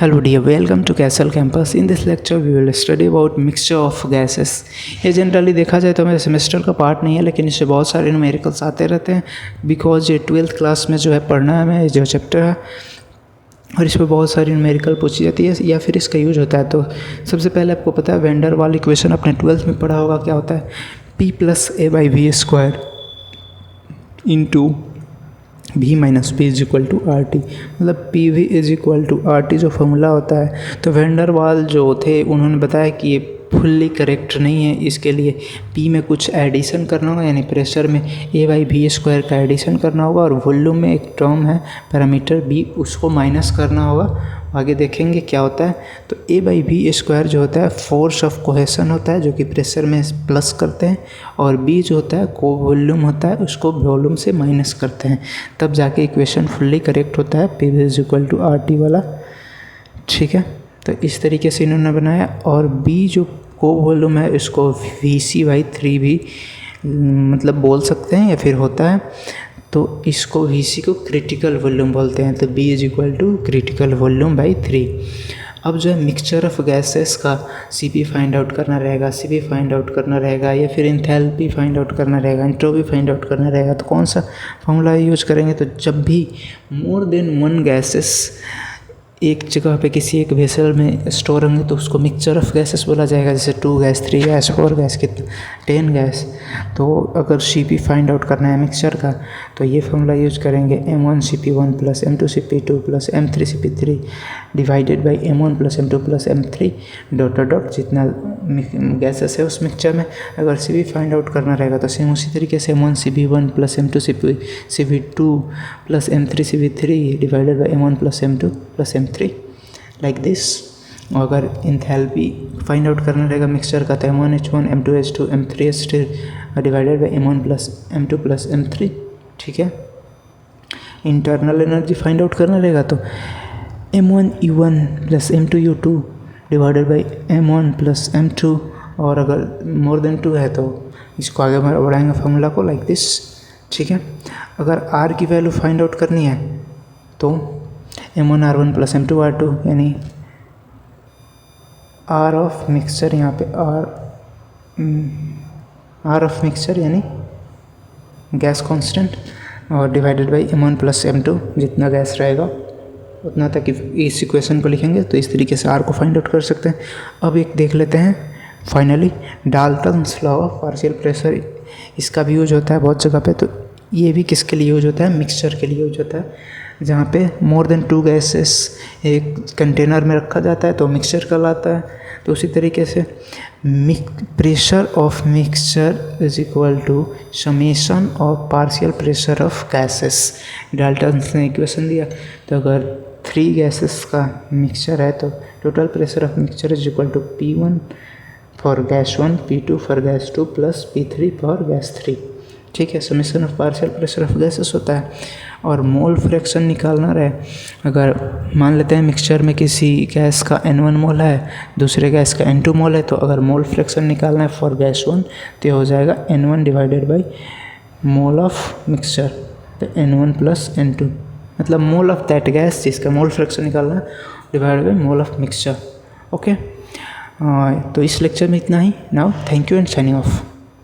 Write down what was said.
Hello dear, welcome to Castle Campus. In this lecture we will study about mixture of gases. ये generally देखा जाए तो मेरे semester का पार्ट नहीं है, लेकिन इससे बहुत सारे न्यूमेरिकल्स आते रहते हैं बिकॉज ये 12th क्लास में जो है पढ़ना है हमें जो चैप्टर है, और इस पर बहुत सारी न्यूमेरिकल पूछी जाती है या फिर इसका यूज होता है। तो सबसे पहले आपको पता है वेंडर वाल इक्वेशन अपने 12th में पढ़ा होगा, क्या होता है P + A/V² into V - P = RT, मतलब PV = RT जो फॉर्मूला होता है। तो वेंडर वाल जो थे उन्होंने बताया कि ये फुल्ली करेक्ट नहीं है, इसके लिए P में कुछ एडिशन करना होगा, यानी प्रेशर में A/V² का एडिशन करना होगा, और वॉल्यूम में एक टर्म है पैरामीटर B, उसको माइनस करना होगा। आगे देखेंगे क्या होता है। तो A/V² जो होता है फोर्स ऑफ कोहेशन होता है, जो कि प्रेशर में प्लस करते हैं, और B जो होता है को वॉल्यूम होता है, उसको वॉल्यूम से माइनस करते हैं, तब जाके इक्वेशन फुल्ली करेक्ट होता है PV = RT वाला। ठीक है, तो इस तरीके से इन्होंने बनाया। और B जो को वॉल्यूम है इसको VC/3 भी मतलब बोल सकते हैं या फिर होता है, तो इसको VC को क्रिटिकल वॉल्यूम बोलते हैं। तो B = क्रिटिकल वॉल्यूम बाई 3। अब जो है मिक्सचर ऑफ गैसेस का CP फाइंड आउट करना रहेगा, CP फाइंड आउट करना रहेगा, या फिर एंथैल्पी फाइंड आउट करना रहेगा, एंट्रोपी फाइंड आउट करना रहेगा। तो कौन सा फॉर्मूला यूज करेंगे? तो जब भी मोर देन 1 गैसेस एक जगह पे किसी एक वेसल में स्टोर होंगे तो उसको मिक्सचर ऑफ गैसेस बोला जाएगा, जैसे 2 गैस, 3 गैस, 4 गैस, कितना 10 गैस। तो अगर CP फाइंड आउट करना है मिक्सचर का तो ये फॉर्मूला यूज करेंगे M1CP1 + M2CP2 + M3CP3 divided by M1 + M2 + M3 ... जितना गैसेस है उस मिक्सचर में। अगर CP फाइंड आउट करना रहेगा तो सेम उसी तरीके से M1CP1 + M2CP2 + M3CP3 divided by M1 + M2 + M3 like this. और अगर एंथैल्पी फाइंड आउट करना रहेगा मिक्सचर का तो M1H1 M2H2 M3H2 divided by M1 + M2 + M3। ठीक है, इंटरनल एनर्जी फाइंड आउट करना रहेगा तो M1U1 + M2U2 divided by M1 + M2, और अगर मोर देन 2 है तो इसको आगे बढ़ाएंगे फॉर्मूला को लाइक दिस। ठीक है, अगर R की वैल्यू फाइंड आउट करनी है तो M1R1 + M2R2 यानी R ऑफ मिक्सचर, यहाँ पे R ऑफ मिक्सचर यानी गैस कांस्टेंट, और डिवाइडेड बाई M1 + M2, जितना गैस रहेगा उतना तक इस इक्वेशन को लिखेंगे। तो इस तरीके से R को फाइंड आउट कर सकते हैं। अब एक देख लेते हैं finally Dalton's law of partial pressure, इसका भी यूज होता है बहुत जगह पे। तो ये भी किसके लिए यूज होता है? मिक्सचर के लिए यूज होता है, जहाँ पे मोर देन 2 गैसेस एक कंटेनर में रखा जाता है तो मिक्सचर कहलाता है। तो उसी तरीके से pressure of mixture = summation of partial pressure of gases. Dalton's ने इक्वेशन दिया, तो अगर 3 गैसेस का मिक्सचर है तो total pressure of mixture = P1 for gas 1, P2 for gas 2 + P3 for gas 3। ठीक है, summation of partial pressure of gases होता है। और मोल फ्रैक्शन निकालना रहे, अगर मान लेते हैं मिक्सचर में किसी गैस का N1 मोल है, दूसरे गैस का N2 मोल है, तो अगर मोल फ्रैक्शन निकालना है फॉर गैस 1 तो हो जाएगा N1 divided by mole of mixture, तो N1 + N2, मतलब मोल ऑफ दैट गैस जिसका मोल फ्रैक्शन निकालना है divided by mole of mixture. Okay, तो इस लेक्चर में इतना ही। Now thank you and signing of.